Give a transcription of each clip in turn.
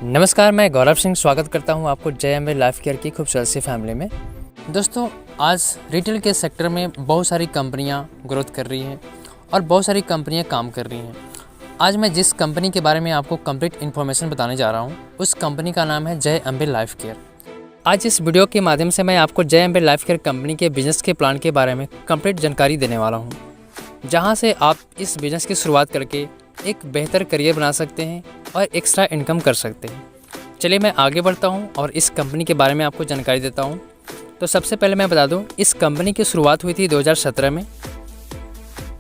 नमस्कार, मैं गौरव सिंह स्वागत करता हूं आपको जय अम्बे लाइफ केयर की खूबसूरत सी फैमिली में। दोस्तों, आज रिटेल के सेक्टर में बहुत सारी कंपनियां ग्रोथ कर रही हैं और बहुत सारी कंपनियां काम कर रही हैं। आज मैं जिस कंपनी के बारे में आपको कंप्लीट इन्फॉर्मेशन बताने जा रहा हूं, उस कंपनी का नाम है जय अम्बे लाइफ केयर। आज इस वीडियो के माध्यम से मैं आपको जय अम्बे लाइफ केयर कंपनी के बिज़नेस के प्लान के बारे में कंप्लीट जानकारी देने वाला हूँ, जहाँ से आप इस बिज़नेस की शुरुआत करके एक बेहतर करियर बना सकते हैं और एक्स्ट्रा इनकम कर सकते हैं। चलिए मैं आगे बढ़ता हूं और इस कंपनी के बारे में आपको जानकारी देता हूं। तो सबसे पहले मैं बता दूं, इस कंपनी की शुरुआत हुई थी 2017 में।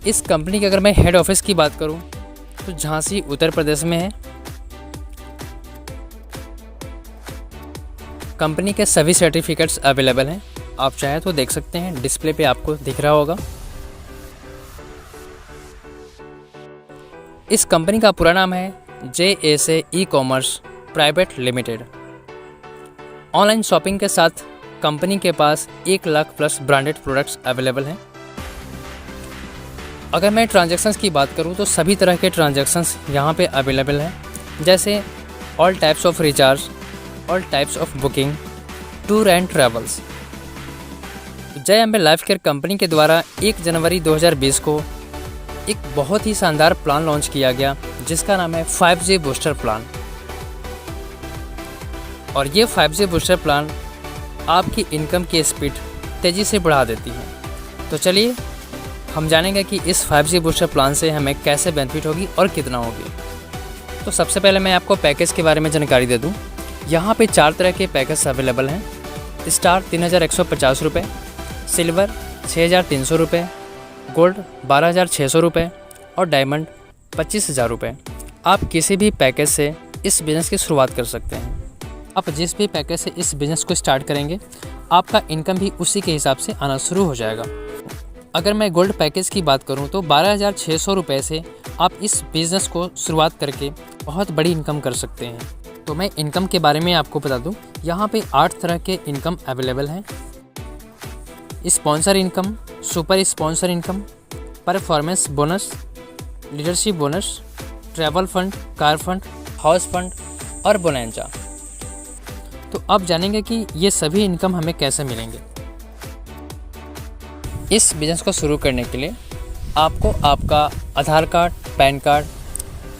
इस कंपनी की अगर मैं हेड ऑफिस की बात करूं तो झांसी उत्तर प्रदेश में है। कंपनी के सभी सर्टिफिकेट्स अवेलेबल हैं, आप चाहे तो देख सकते हैं, डिस्प्ले पे आपको दिख रहा होगा। इस कंपनी का पूरा नाम है JSA ecommerce private limited. Online shopping के साथ कंपनी के पास 1 lakh plus branded products available हैं। अगर मैं ट्रांजैक्शंस की बात करूं तो सभी तरह के ट्रांजैक्शंस यहां पे अवेलेबल हैं, जैसे all types of recharge, all types of booking, tour and travels. जय अम्बे लाइफ केयर कंपनी के द्वारा 1 जनवरी 2020 को एक बहुत ही शानदार प्लान लॉन्च किया गया, जिसका नाम है 5G बूस्टर प्लान। और ये 5G बूस्टर प्लान आपकी इनकम की स्पीड तेज़ी से बढ़ा देती है। तो चलिए हम जानेंगे कि इस 5G बूस्टर प्लान से हमें कैसे बेनिफिट होगी और कितना होगी। तो सबसे पहले मैं आपको पैकेज के बारे में जानकारी दे दूं। यहाँ पे 4 तरह के पैकेज अवेलेबल हैं। स्टार 3150 रुपये, सिल्वर 6300 रुपये, गोल्ड 12600 रुपये और डायमंड 25000 रुपये। आप किसी भी पैकेज से इस बिज़नेस की शुरुआत कर सकते हैं। आप जिस भी पैकेज से इस बिज़नेस को स्टार्ट करेंगे, आपका इनकम भी उसी के हिसाब से आना शुरू हो जाएगा। अगर मैं गोल्ड पैकेज की बात करूं तो 12600 रुपये से आप इस बिज़नेस को शुरुआत करके बहुत बड़ी इनकम कर सकते हैं। तो मैं इनकम के बारे में आपको बता दूं, यहाँ पे 8 तरह के इनकम अवेलेबल हैं। Sponsor income, super sponsor income, performance bonus, leadership bonus, travel fund, car fund, house fund और बोनेंजा। तो अब जानेंगे कि ये सभी इनकम हमें कैसे मिलेंगे। इस बिज़नेस को शुरू करने के लिए आपको आपका आधार कार्ड, पैन कार्ड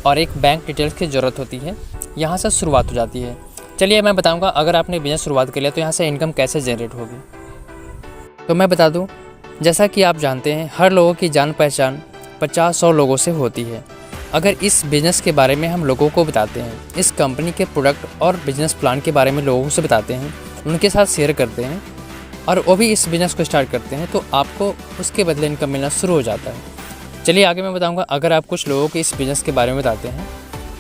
और एक बैंक डिटेल्स की ज़रूरत होती है। यहाँ से शुरुआत हो जाती है। चलिए मैं बताऊँगा, अगर आपने बिज़नेस शुरुआत कर लिया तो यहाँ से इनकम कैसे जनरेट होगी। तो मैं बता दूँ, जैसा कि आप जानते हैं, हर लोगों की जान पहचान 50-100 लोगों से होती है। अगर इस बिज़नेस के बारे में हम लोगों को बताते हैं, इस कंपनी के प्रोडक्ट और बिज़नेस प्लान के बारे में लोगों से बताते हैं, उनके साथ शेयर करते हैं और वो भी इस बिज़नेस को स्टार्ट करते हैं, तो आपको उसके बदले इनकम मिलना शुरू हो जाता है। चलिए आगे मैं बताऊंगा, अगर आप कुछ लोगों को इस बिज़नेस के बारे में बताते हैं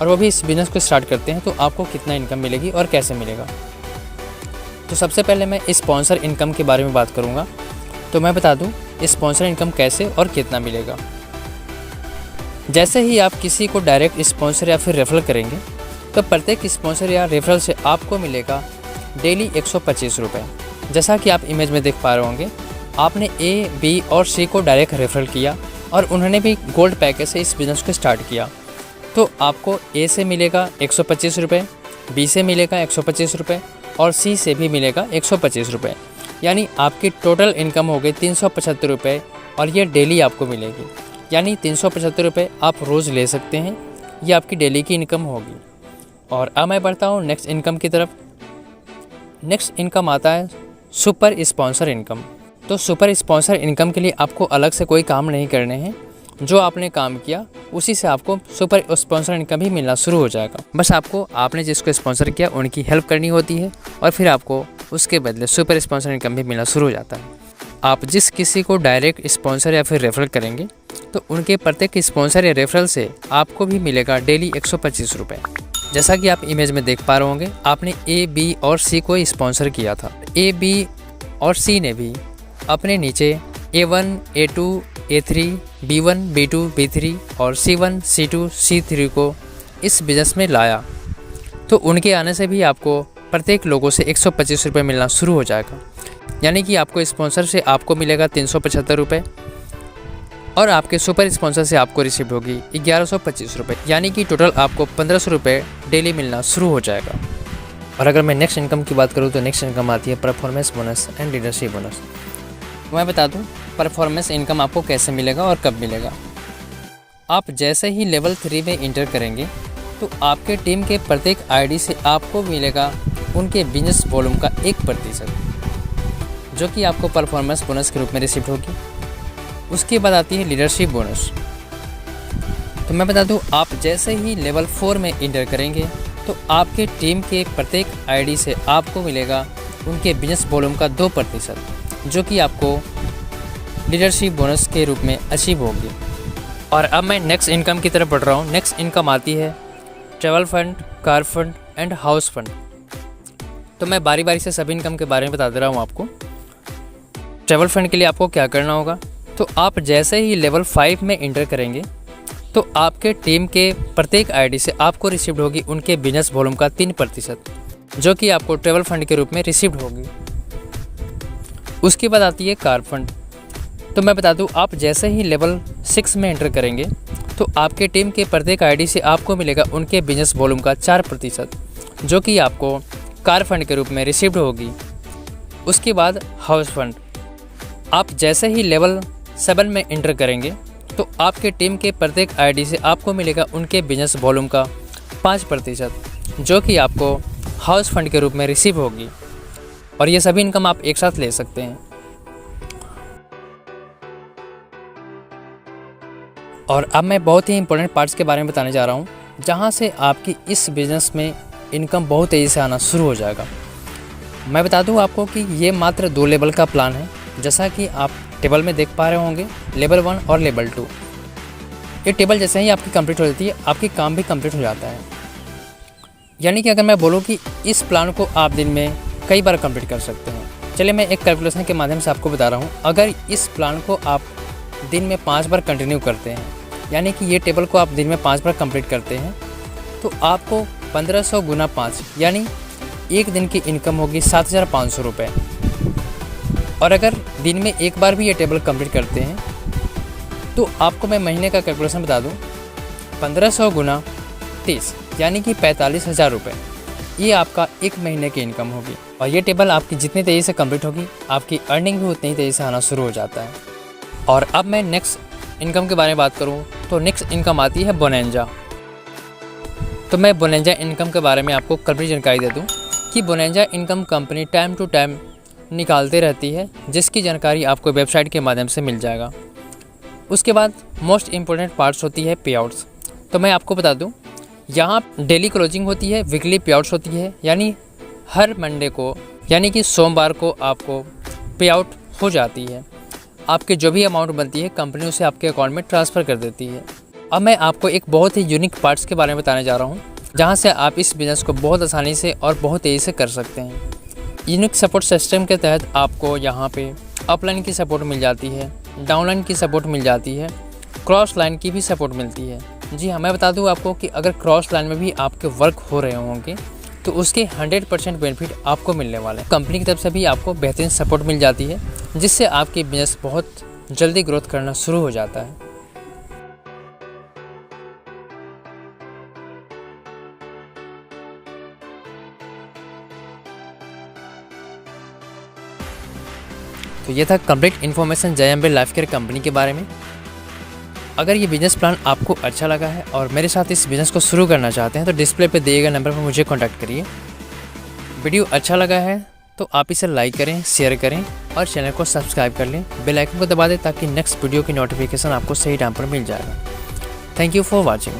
और वो भी इस बिज़नेस को स्टार्ट करते हैं, तो आपको कितना इनकम मिलेगी और कैसे मिलेगा। तो सबसे पहले मैं स्पॉन्सर इनकम के बारे में बात करूँगा। तो मैं बता दूँ स्पॉन्सर इनकम कैसे और कितना मिलेगा। जैसे ही आप किसी को डायरेक्ट स्पॉन्सर या फिर रेफरल करेंगे, तो प्रत्येक स्पॉन्सर या रेफरल से आपको मिलेगा डेली 125 रुपये। जैसा कि आप इमेज में देख पा रहे होंगे, आपने A, B और C को डायरेक्ट रेफरल किया और उन्होंने भी गोल्ड पैकेज से इस बिज़नेस को स्टार्ट किया, तो आपको A से मिलेगा 125 रुपये, B से मिलेगा 125 रुपये और C से भी मिलेगा 125 रुपये। यानी आपकी टोटल इनकम हो गई 375 रुपये और ये डेली आपको मिलेगी। यानी 375 रुपये आप रोज़ ले सकते हैं, ये आपकी डेली की इनकम होगी। और अब मैं बढ़ता हूँ नेक्स्ट इनकम की तरफ। नेक्स्ट इनकम आता है सुपर स्पॉन्सर इनकम। तो सुपर स्पॉन्सर इनकम के लिए आपको अलग से कोई काम नहीं करने हैं। जो आपने काम किया उसी से आपको सुपर स्पॉन्सर इनकम भी मिलना शुरू हो जाएगा। बस आपने जिसको स्पॉन्सर किया उनकी हेल्प करनी होती है और फिर आपको उसके बदले सुपर स्पॉन्सर इनकम भी मिलना शुरू हो जाता है। आप जिस किसी को डायरेक्ट स्पॉन्सर या फिर रेफरल करेंगे, तो उनके प्रत्येक स्पॉन्सर या रेफरल से आपको भी मिलेगा डेली 125 रुपये। जैसा कि आप इमेज में देख पा रहे होंगे, आपने A, B और C को स्पॉन्सर किया था। A, B और C ने भी अपने नीचे A1, A2, A3, B1, B2, B3 और C1, C2, C3 को इस बिज़नेस में लाया, तो उनके आने से भी आपको प्रत्येक लोगों से 125 रुपये मिलना शुरू हो जाएगा। यानी कि आपको स्पॉन्सर से आपको मिलेगा 375 रुपये, और आपके सुपर स्पॉन्सर से आपको रिसीव होगी 1125 रुपये, यानी कि टोटल आपको 1500 रुपये डेली मिलना शुरू हो जाएगा। और अगर मैं नेक्स्ट इनकम की बात करूँ तो नेक्स्ट इनकम आती है performance bonus and leadership bonus. मैं बता दूं परफॉर्मेंस इनकम आपको कैसे मिलेगा और कब मिलेगा। आप जैसे ही लेवल 3 में इंटर करेंगे तो आपके टीम के प्रत्येक आईडी से आपको मिलेगा उनके बिजनेस वॉल्यूम का 1%, जो कि आपको परफॉर्मेंस बोनस के रूप में रिसीव होगी। उसके बाद आती है लीडरशिप बोनस। तो मैं बता दूं आप जैसे ही लेवल 4 में इंटर करेंगे तो आपके टीम के प्रत्येक आईडी से आपको मिलेगा उनके बिजनेस वॉल्यूम का 2%, जो कि आपको लीडरशिप बोनस के रूप में अचीव होगी। और अब मैं नेक्स्ट इनकम की तरफ बढ़ रहा हूँ। नेक्स्ट इनकम आती है travel fund, car fund and house fund. तो मैं बारी बारी से सभी इनकम के बारे में बता दे रहा हूँ आपको। ट्रैवल फंड के लिए आपको क्या करना होगा, तो आप जैसे ही लेवल 5 में इंटर करेंगे तो आपके टीम के प्रत्येक आईडी से आपको रिसीव्ड होगी उनके बिजनेस वॉल्यूम का 3%, जो कि आपको ट्रैवल फंड के रूप में रिसीव्ड होगी। उसके बाद आती है कार फंड। तो मैं बता दूं आप जैसे ही लेवल 6 में एंटर करेंगे तो आपके टीम के प्रत्येक आईडी से आपको मिलेगा उनके बिजनेस वॉल्यूम का 4%, जो कि आपको कार फंड के रूप में रिसीव्ड होगी। उसके बाद हाउस फंड। आप जैसे ही लेवल 7 में एंटर करेंगे तो आपके टीम के प्रत्येक आईडी से आपको मिलेगा उनके बिजनेस वॉल्यूम का 5%, जो कि आपको हाउस फंड के रूप में रिसीव होगी। और ये सभी इनकम आप एक साथ ले सकते हैं। और अब मैं बहुत ही इंपॉर्टेंट पार्ट्स के बारे में बताने जा रहा हूँ, जहाँ से आपकी इस बिज़नेस में इनकम बहुत तेज़ी से आना शुरू हो जाएगा। मैं बता दूँ आपको कि ये मात्र 2 लेवल का प्लान है, जैसा कि आप टेबल में देख पा रहे होंगे, लेवल 1 और लेवल 2। ये टेबल जैसे ही आपकी कंप्लीट हो जाती है आपकी काम भी कंप्लीट हो जाता है। यानी कि अगर मैं बोलूँ कि इस प्लान को आप दिन में कई बार कंप्लीट कर सकते हैं। चलिए मैं एक कैलकुलेशन के माध्यम से आपको बता रहा हूँ। अगर इस प्लान को आप दिन में 5 बार कंटिन्यू करते हैं, यानी कि ये टेबल को आप दिन में 5 बार कंप्लीट करते हैं, तो आपको 1500 गुना 5 यानी एक दिन की इनकम होगी 7500 रुपये। और अगर दिन में एक बार भी ये टेबल कंप्लीट करते हैं तो आपको मैं महीने का कैलकुलेशन बता दूं, 1500 गुना 30 यानी कि 45,000 रुपये, ये आपका एक महीने की इनकम होगी। और ये टेबल आपकी जितनी तेज़ी से कंप्लीट होगी आपकी अर्निंग भी उतनी तेज़ी से आना शुरू हो जाता है। और अब मैं नेक्स्ट इनकम के बारे में बात करूं तो नेक्स्ट इनकम आती है बोनेंजा। तो मैं बोनेंजा इनकम के बारे में आपको कंप्लीट जानकारी दे दूं कि bonanza income company time to time निकालते रहती है, जिसकी जानकारी आपको वेबसाइट के माध्यम से मिल जाएगा। उसके बाद मोस्ट इम्पोर्टेंट पार्ट्स होती है पे आउट्स। तो मैं आपको बता दूं यहाँ डेली क्लोजिंग होती है, वीकली पे आउट्स होती है, यानी हर मंडे को यानी कि सोमवार को आपको पे आउट हो जाती है। आपके जो भी अमाउंट बनती है कंपनी उसे आपके अकाउंट में ट्रांसफ़र कर देती है। अब मैं आपको एक बहुत ही यूनिक पार्ट्स के बारे में बताने जा रहा हूँ, जहाँ से आप इस बिज़नेस को बहुत आसानी से और बहुत तेज़ी से कर सकते हैं। यूनिक सपोर्ट सिस्टम के तहत आपको यहाँ पे अपलाइन की सपोर्ट मिल जाती है, डाउनलाइन की सपोर्ट मिल जाती है, क्रॉस लाइन की भी सपोर्ट मिलती है। जी हाँ, मैं बता दूँ आपको कि अगर क्रॉस लाइन में भी आपके वर्क हो रहे होंगे तो उसके 100% बेनिफिट आपको मिलने वाले हैं। कंपनी की तरफ से भी आपको बेहतरीन सपोर्ट मिल जाती है, जिससे आपकी बिजनेस बहुत जल्दी ग्रोथ करना शुरू हो जाता है। तो ये था कंप्लीट इन्फॉर्मेशन जय अम्बे लाइफ केयर कंपनी के बारे में। अगर ये बिज़नेस प्लान आपको अच्छा लगा है और मेरे साथ इस बिज़नेस को शुरू करना चाहते हैं तो डिस्प्ले पे दिए गए नंबर पर मुझे कॉन्टैक्ट करिए। वीडियो अच्छा लगा है तो आप इसे लाइक करें, शेयर करें और चैनल को सब्सक्राइब कर लें। बेल आइकन को दबा दें ताकि नेक्स्ट वीडियो की नोटिफिकेशन आपको सही टाइम पर मिल जाएगा। Thank you for watching.